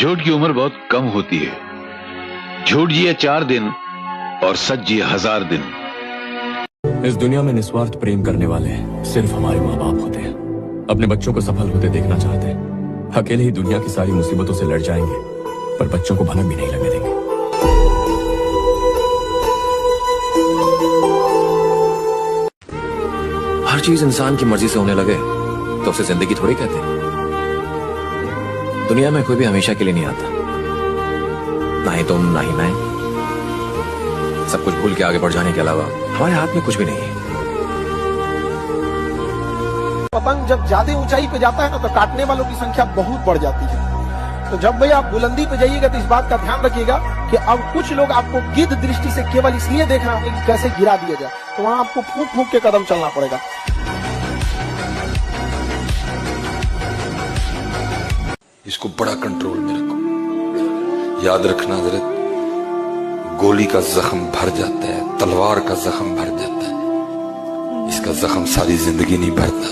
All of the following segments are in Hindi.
झूठ की उम्र बहुत कम होती है। झूठ जिए 4 दिन और सच जिए 1000 दिन। इस दुनिया में निस्वार्थ प्रेम करने वाले सिर्फ हमारे माँ बाप होते हैं। अपने बच्चों को सफल होते देखना चाहते हैं। अकेले ही दुनिया की सारी मुसीबतों से लड़ जाएंगे, पर बच्चों को भनक भी नहीं लगने देंगे। हर चीज इंसान की मर्जी से होने लगे तो उसे जिंदगी थोड़ी कहते हैं। दुनिया में कोई भी हमेशा के लिए नहीं आता, ना ही तुम ना ही मैं। सब कुछ भूल के आगे बढ़ जाने के अलावा हमारे हाथ में कुछ भी नहीं है। पतंग जब ज्यादा ऊंचाई पे जाता है ना तो काटने वालों की संख्या बहुत बढ़ जाती है। तो जब भाई आप बुलंदी पे जाइएगा तो इस बात का ध्यान रखिएगा कि अब कुछ लोग आपको गिद्ध दृष्टि से केवल इसलिए देख रहे हैं कि कैसे गिरा दिया जाए, तो वहां आपको फूंक फूंक के कदम चलना पड़ेगा। इसको बड़ा कंट्रोल में रखो। याद रखना जरा, गोली का जख्म भर जाता है, तलवार का जख्म भर जाता है, इसका जख्म सारी जिंदगी नहीं भरता।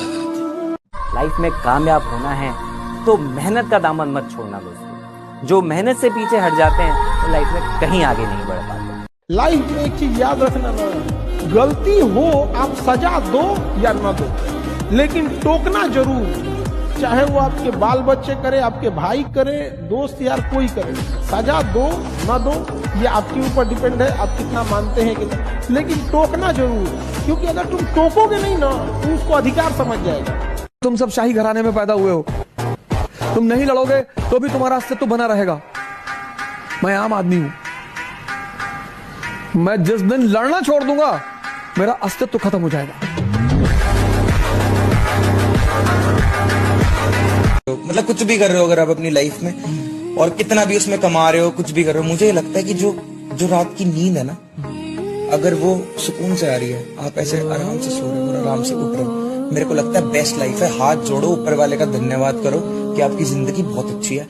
लाइफ में कामयाब होना है तो मेहनत का दामन मत छोड़ना दोस्तों। जो मेहनत से पीछे हट जाते हैं तो लाइफ में कहीं आगे नहीं बढ़ पाते। लाइफ में एक चीज याद रखना ना, गलती हो आप सजा दो या न दो, लेकिन टोकना जरूर। चाहे वो आपके बाल बच्चे करे, आपके भाई करे, दोस्त यार कोई करे, सजा दो न दो ये आपके ऊपर डिपेंड है, आप कितना मानते हैं कि, लेकिन टोकना जरूर। क्योंकि अगर तुम टोकोगे नहीं ना तो उसको अधिकार समझ जाएगा। तुम सब शाही घराने में पैदा हुए हो, तुम नहीं लड़ोगे तो भी तुम्हारा अस्तित्व बना रहेगा। मैं आम आदमी हूं, मैं जिस दिन लड़ना छोड़ दूंगा मेरा अस्तित्व खत्म हो जाएगा। मतलब कुछ भी कर रहे हो अगर आप अपनी लाइफ में, और कितना भी उसमें कमा रहे हो, कुछ भी कर रहे हो, मुझे लगता है कि जो रात की नींद है ना, अगर वो सुकून से आ रही है, आप ऐसे आराम से सो रहे हो और आराम से उठ रहे हो, मेरे को लगता है बेस्ट लाइफ है। हाथ जोड़ो, ऊपर वाले का धन्यवाद करो कि आपकी जिंदगी बहुत अच्छी है।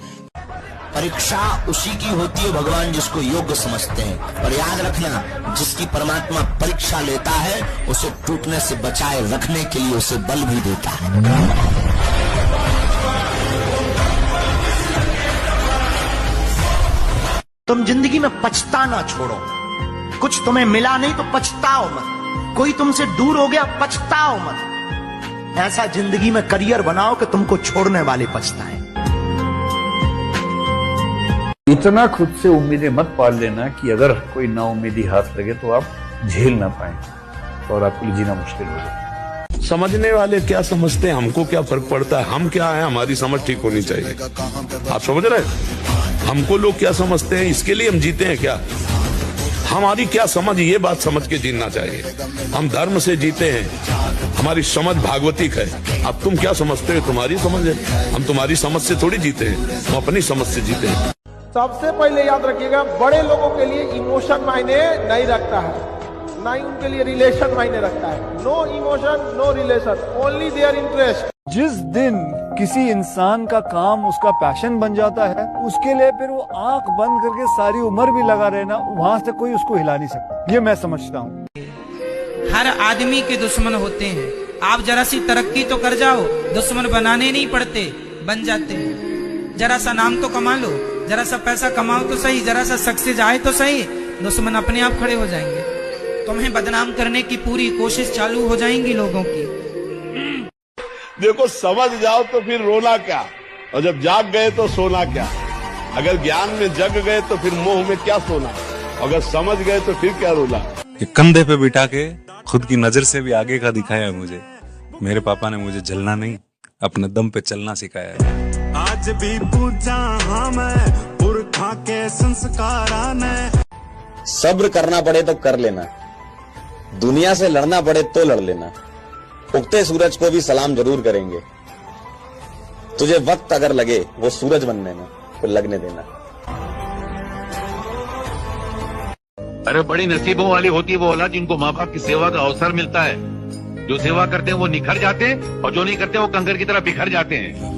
परीक्षा उसी की होती है भगवान जिसको योग्य समझते हैं। और याद रखना, जिसकी परमात्मा परीक्षा लेता है उसे टूटने से बचाए रखने के लिए उसे बल भी देता है। तुम जिंदगी में पछताना छोड़ो। कुछ तुम्हें मिला नहीं तो पछताओ मत। कोई तुमसे दूर हो गया, पछताओ मत। ऐसा जिंदगी में करियर बनाओ कि तुमको छोड़ने वाले पछताएं। इतना खुद से उम्मीदें मत पाल लेना कि अगर कोई नाउम्मीदी हाथ लगे तो आप झेल ना पाए और आपके लिए जीना मुश्किल हो जाए। समझने वाले क्या समझते हैं, हमको क्या फर्क पड़ता है। हम क्या है, हमारी समझ ठीक होनी चाहिए। आप समझ रहे हैं, हमको लोग क्या समझते हैं इसके लिए हम जीते हैं क्या। हमारी क्या समझ, ये बात समझ के जीना चाहिए। हम धर्म से जीते हैं, हमारी समझ भागवतिक है। अब तुम क्या समझते हो, तुम्हारी समझ है। हम तुम्हारी समझ से थोड़ी जीते हैं, हम अपनी समझ से जीते हैं। सबसे पहले याद रखिएगा, बड़े लोगों के लिए इमोशन मायने नहीं रखता है, ना ही उनके लिए रिलेशन मायने रखता है। No emotion no relation, only their interest. जिस दिन किसी इंसान का काम उसका पैशन बन जाता है, उसके लिए फिर वो आंख बंद करके सारी उम्र भी लगा रहना, वहां से कोई उसको हिला नहीं सकता। ये मैं समझता हूँ। हर आदमी के दुश्मन होते हैं। आप जरा सी तरक्की तो कर जाओ, दुश्मन बनाने नहीं पड़ते, बन जाते हैं। जरा सा नाम तो कमा लो, जरा सा पैसा कमाओ तो सही, जरा सा सक्सेस आए तो सही, दुश्मन अपने आप खड़े हो जाएंगे। तुम्हें बदनाम करने की पूरी कोशिश चालू हो जाएंगी लोगों की। देखो, समझ जाओ तो फिर रोना क्या, और जब जाग गए तो सोना क्या। अगर ज्ञान में जग गए तो फिर मोह में क्या सोना, अगर समझ गए तो फिर क्या रोना। कंधे पे बिठा के खुद की नजर से भी आगे का दिखाया है मुझे। मेरे पापा ने मुझे जलना नहीं, अपने दम पे चलना सिखाया है। आज भी पूछा हमें पुरखा के संस्कारा ने। सब्र करना पड़े तो कर लेना, दुनिया से लड़ना पड़े तो लड़ लेना। उगते सूरज को भी सलाम जरूर करेंगे। तुझे वक्त अगर लगे वो सूरज बनने में तो लगने देना। अरे बड़ी नसीबों वाली होती है वो औलाद जिनको माँ बाप की सेवा का अवसर मिलता है। जो सेवा करते हैं वो निखर जाते हैं और जो नहीं करते वो कंकर की तरह बिखर जाते हैं।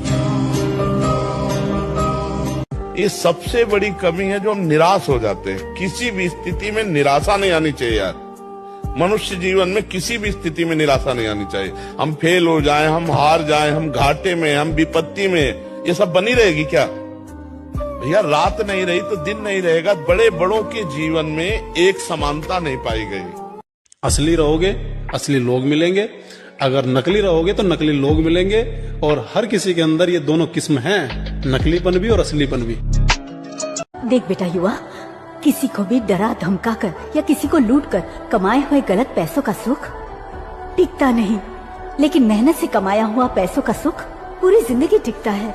ये सबसे बड़ी कमी है जो हम निराश हो जाते हैं। किसी भी स्थिति में निराशा नहीं आनी चाहिए यार। मनुष्य जीवन में किसी भी स्थिति में निराशा नहीं आनी चाहिए। हम फेल हो जाएं, हम हार जाएं, हम घाटे में, हम विपत्ति में, ये सब बनी रहेगी क्या भैया रात नहीं रही तो दिन नहीं रहेगा। बड़े बड़ों के जीवन में एक समानता नहीं पाई गई। असली रहोगे असली लोग मिलेंगे, अगर नकली रहोगे तो नकली लोग मिलेंगे। और हर किसी के अंदर ये दोनों किस्म हैं, नकलीपन भी और असलीपन भी। देख बेटा युवा, किसी को भी डरा धमका कर या किसी को लूट कर कमाए हुए गलत पैसों का सुख टिकता नहीं, लेकिन मेहनत से कमाया हुआ पैसों का सुख पूरी जिंदगी टिकता है।